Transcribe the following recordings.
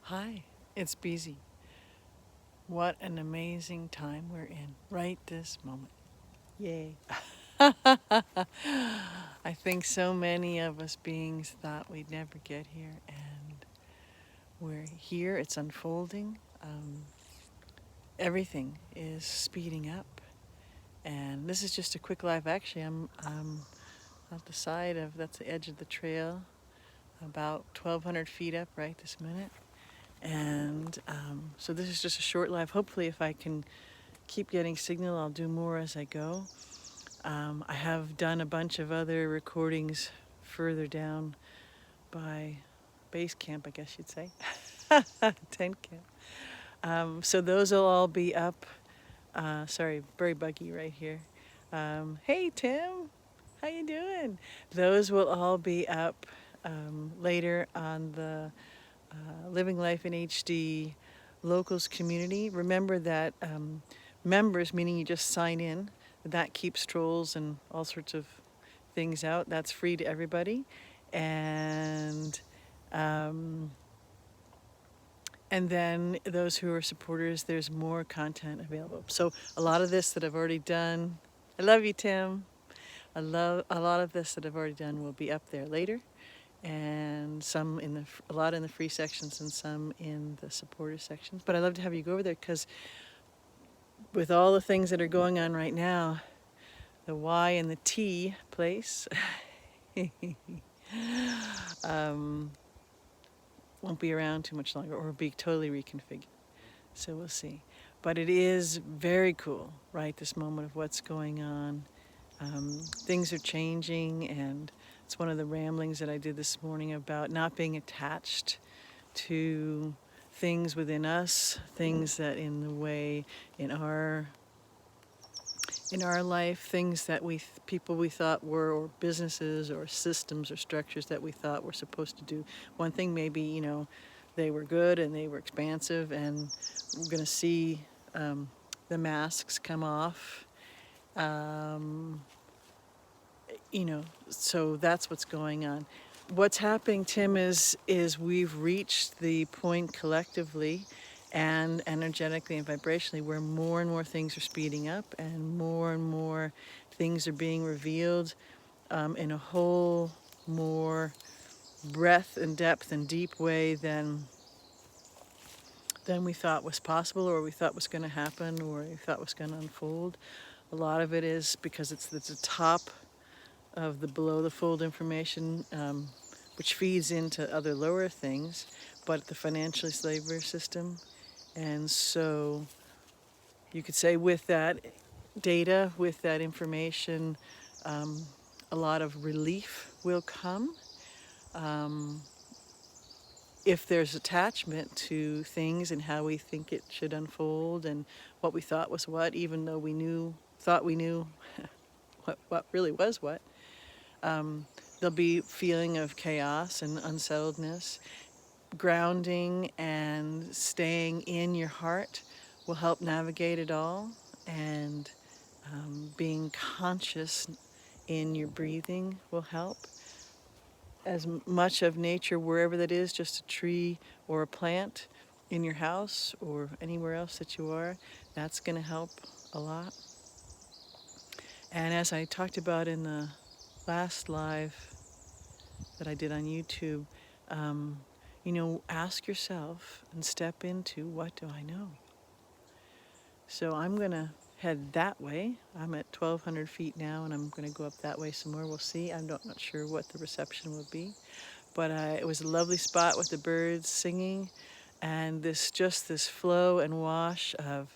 Hi, it's Beezy. What an amazing time we're in right this moment. Yay. I think so many of us beings thought we'd never get here, and we're here. It's unfolding. Everything is speeding up. And this is just a quick live. Actually, I'm at the side of that's the edge of the trail, about 1,200 feet up right this minute. And so this is just a short live. Hopefully, if I can keep getting signal, I'll do more as I go. I have done a bunch of other recordings further down by base camp, I guess you'd say, tent camp. So those will all be up. Sorry, very buggy right here. Hey Tim, how you doing? Those will all be up later on the Living Life in HD locals community. Remember that members, meaning you just sign in, that keeps trolls and all sorts of things out. That's free to everybody. And um, and then those who are supporters, there's more content available. So a lot of this that I've already done, I love you, Tim. I love a lot of this that I've already done will be up there later, and some in the a lot in the free sections and some in the supporter sections. But I'd love to have you go over there because with all the things that are going on right now, the Y and the T place um, won't be around too much longer or be totally reconfigured. So we'll see. But it is very cool, right? This moment of what's going on. Things are changing, and it's one of the ramblings that I did this morning about not being attached to things within us, things that in the way in our life, things that people we thought were, or businesses or systems or structures that we thought were supposed to do one thing. Maybe they were good and they were expansive, and we're going to see the masks come off. Um, so that's what's going on. What's happening, Tim, is we've reached the point collectively and energetically and vibrationally where more and more things are speeding up and more things are being revealed in a whole more breadth and depth and deep way than we thought was possible or we thought was going to happen or we thought was going to unfold. A lot of it is because it's the top of the below the fold information, which feeds into other lower things, but the financial slavery system. And so you could say with that data, with that information, a lot of relief will come. Um, if there's attachment to things and how we think it should unfold and what we thought was what, even though thought we knew what really was what, there'll be feeling of chaos and unsettledness. Grounding and staying in your heart will help navigate it all, and being conscious in your breathing will help. As much of nature, wherever that is, just a tree or a plant in your house or anywhere else that you are, that's going to help a lot. And as I talked about in the last live that I did on YouTube, ask yourself and step into, what do I know? So I'm going to head that way. I'm at 1,200 feet now, and I'm going to go up that way some more. We'll see. I'm not sure what the reception will be. But it was a lovely spot with the birds singing and this flow and wash of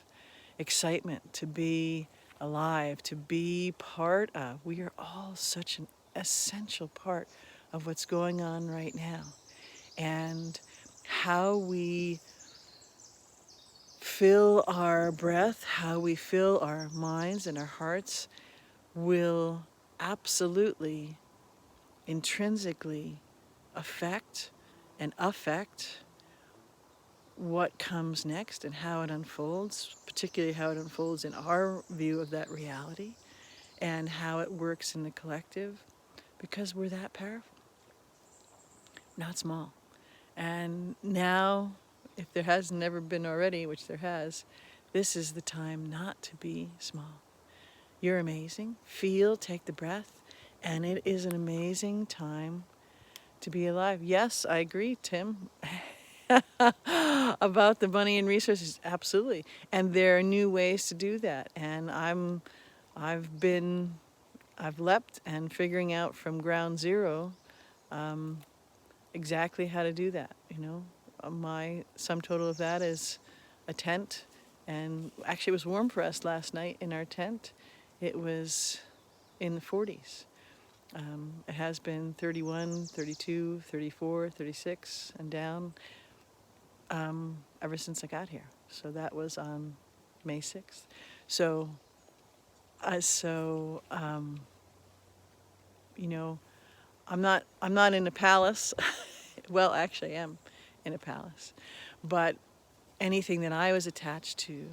excitement to be alive, to be part of. We are all such an essential part of what's going on right now. And how we fill our breath, how we fill our minds and our hearts will absolutely, intrinsically affect what comes next and how it unfolds, particularly how it unfolds in our view of that reality and how it works in the collective, because we're that powerful, not small. And now if there has never been already, which there has, this is the time not to be small. You're amazing. Feel, take the breath, and it is an amazing time to be alive. Yes, I agree, Tim, about the money and resources. Absolutely. And there are new ways to do that. And I've leapt and figuring out from ground zero exactly how to do that. My sum total of that is a tent, and actually it was warm for us last night in our tent. It was in the 40s. It has been 31, 32, 34, 36, and down ever since I got here. So that was on May 6th. So, uh, so um, you know, I'm not in a palace. Well, actually, I am in a palace, but anything that I was attached to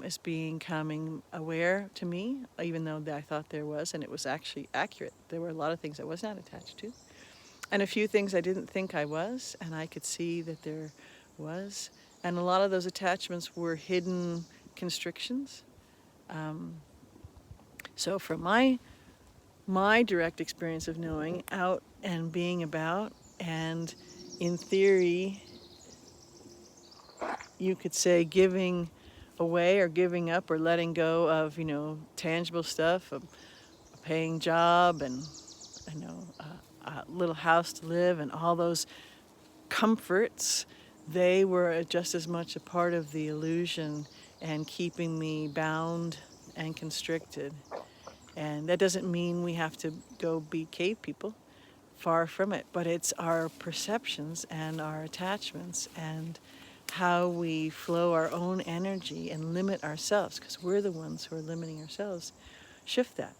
is becoming aware to me, even though I thought there was, and it was actually accurate. There were a lot of things I was not attached to, and a few things I didn't think I was, and I could see that there was. And a lot of those attachments were hidden constrictions. So from my direct experience of knowing, out and being about, and in theory, you could say giving away or giving up or letting go of, tangible stuff, a paying job, and a little house to live, and all those comforts, they were just as much a part of the illusion and keeping me bound and constricted. And that doesn't mean we have to go be cave people. Far from it. But it's our perceptions and our attachments and how we flow our own energy and limit ourselves, because we're the ones who are limiting ourselves. Shift that.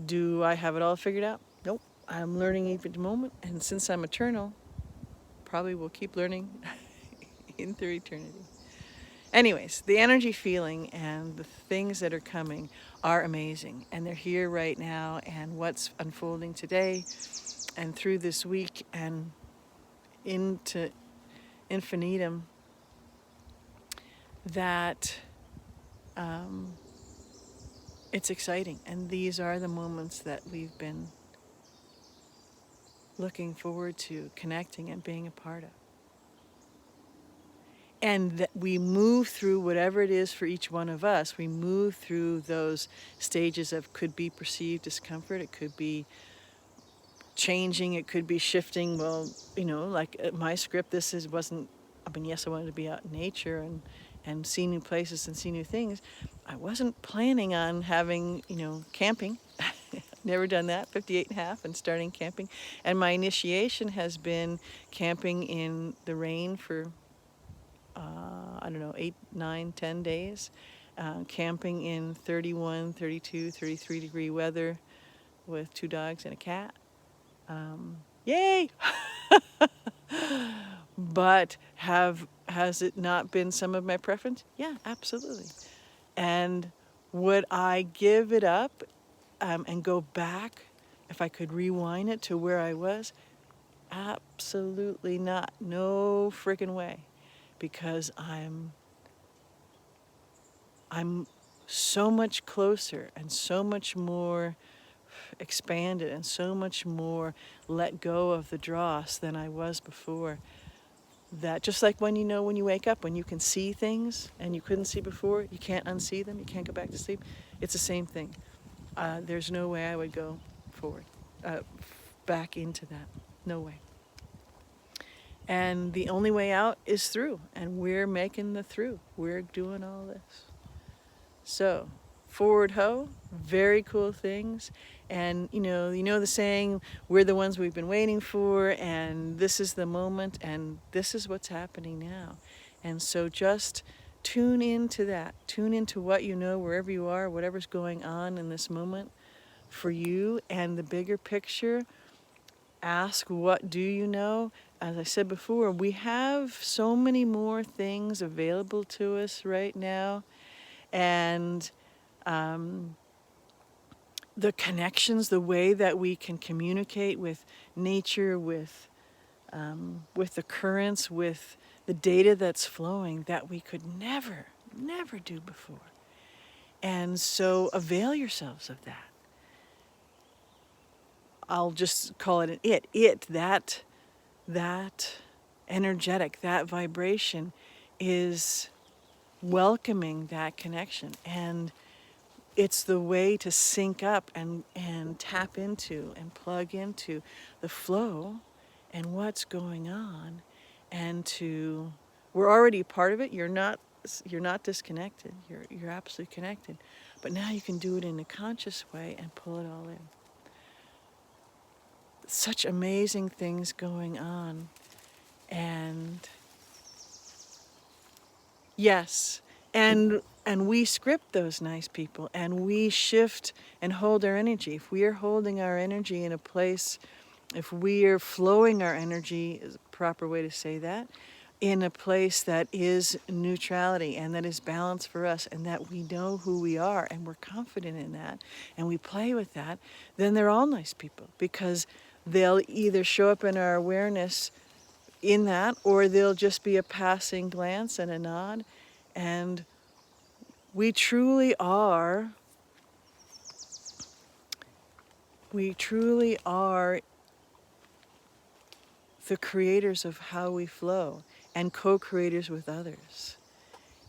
Do I have it all figured out? Nope. I'm learning each moment, and since I'm eternal, probably will keep learning into eternity. Anyways, the energy feeling and the things that are coming are amazing, and they're here right now, and what's unfolding today and through this week and into infinitum, that it's exciting. And these are the moments that we've been looking forward to connecting and being a part of. And that we move through whatever it is for each one of us. We move through those stages of, could be perceived discomfort, it could be changing, it could be shifting. Well, like my script, wasn't, yes, I wanted to be out in nature and see new places and see new things. I wasn't planning on having, camping. Never done that, 58 and a half, and starting camping. And my initiation has been camping in the rain for, 8, 9, 10 days. Camping in 31, 32, 33 degree weather with 2 dogs and a cat. Yay! But has it not been some of my preference? Yeah, absolutely. And would I give it up and go back if I could rewind it to where I was? Absolutely not. No freaking way. Because I'm so much closer and so much more expanded and so much more let go of the dross than I was before. That just like when you wake up, when you can see things and you couldn't see before, you can't unsee them, you can't go back to sleep. It's the same thing. There's no way I would go forward, back into that. No way. And the only way out is through, and we're making the through. We're doing all this. So, forward ho, very cool things. And you know the saying, we're the ones we've been waiting for, and this is the moment, and this is what's happening now. And so just tune into that. Tune into what you know, wherever you are, whatever's going on in this moment for you, and the bigger picture. Ask, what do you know? As I said before, we have so many more things available to us right now. And the connections, the way that we can communicate with nature, with the currents, with the data that's flowing that we could never, never do before. And so avail yourselves of that. I'll just call it an that energetic, that vibration is welcoming that connection. And it's the way to sync up and tap into and plug into the flow and what's going on, and we're already part of it. You're not disconnected. You're absolutely connected. But now you can do it in a conscious way and pull it all in. Such amazing things going on. And yes, and we script those nice people, and we shift and hold our energy. If we are holding our energy in a place, if we are flowing our energy, is a proper way to say that, in a place that is neutrality and that is balance for us, and that we know who we are and we're confident in that, and we play with that, then they're all nice people, because they'll either show up in our awareness in that, or they'll just be a passing glance and a nod. And we truly are the creators of how we flow, and co-creators with others.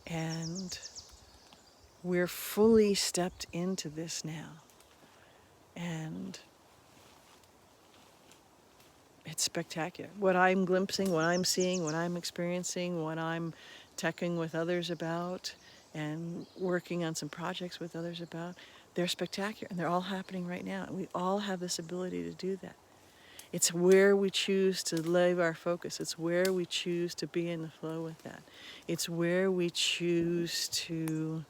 And we're fully stepped into this now. And it's spectacular. What I'm glimpsing, what I'm seeing, what I'm experiencing, what I'm teching with others about, and working on some projects with others about, they're spectacular, and they're all happening right now. And we all have this ability to do that. It's where we choose to leave our focus. It's where we choose to be in the flow with that. It's where we choose to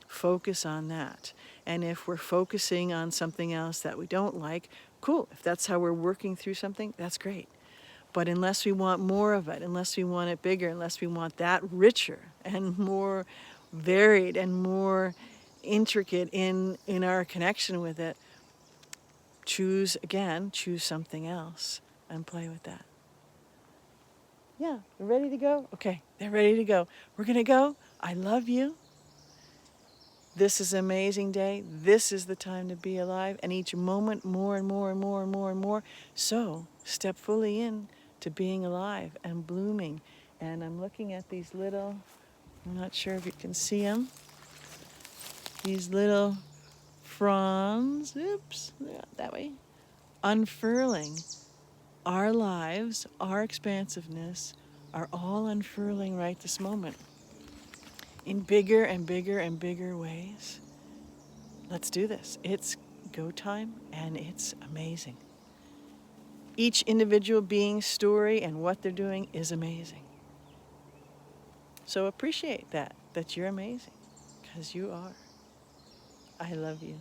focus on that. And if we're focusing on something else that we don't like, cool. If that's how we're working through something, that's great. But unless we want more of it, unless we want it bigger, unless we want that richer and more varied and more intricate in our connection with it, choose something else and play with that. Yeah, we're ready to go? Okay, they're ready to go. We're going to go. I love you. This is an amazing day. This is the time to be alive. And each moment more and more and more and more and more. So step fully in to being alive and blooming. And I'm looking at these little, I'm not sure if you can see them, these little fronds, oops, yeah, that way, unfurling. Our lives, our expansiveness are all unfurling right this moment in bigger and bigger and bigger ways. Let's do this. It's go time, and it's amazing. Each individual being's story and what they're doing is amazing. So appreciate that you're amazing, because you are. I love you.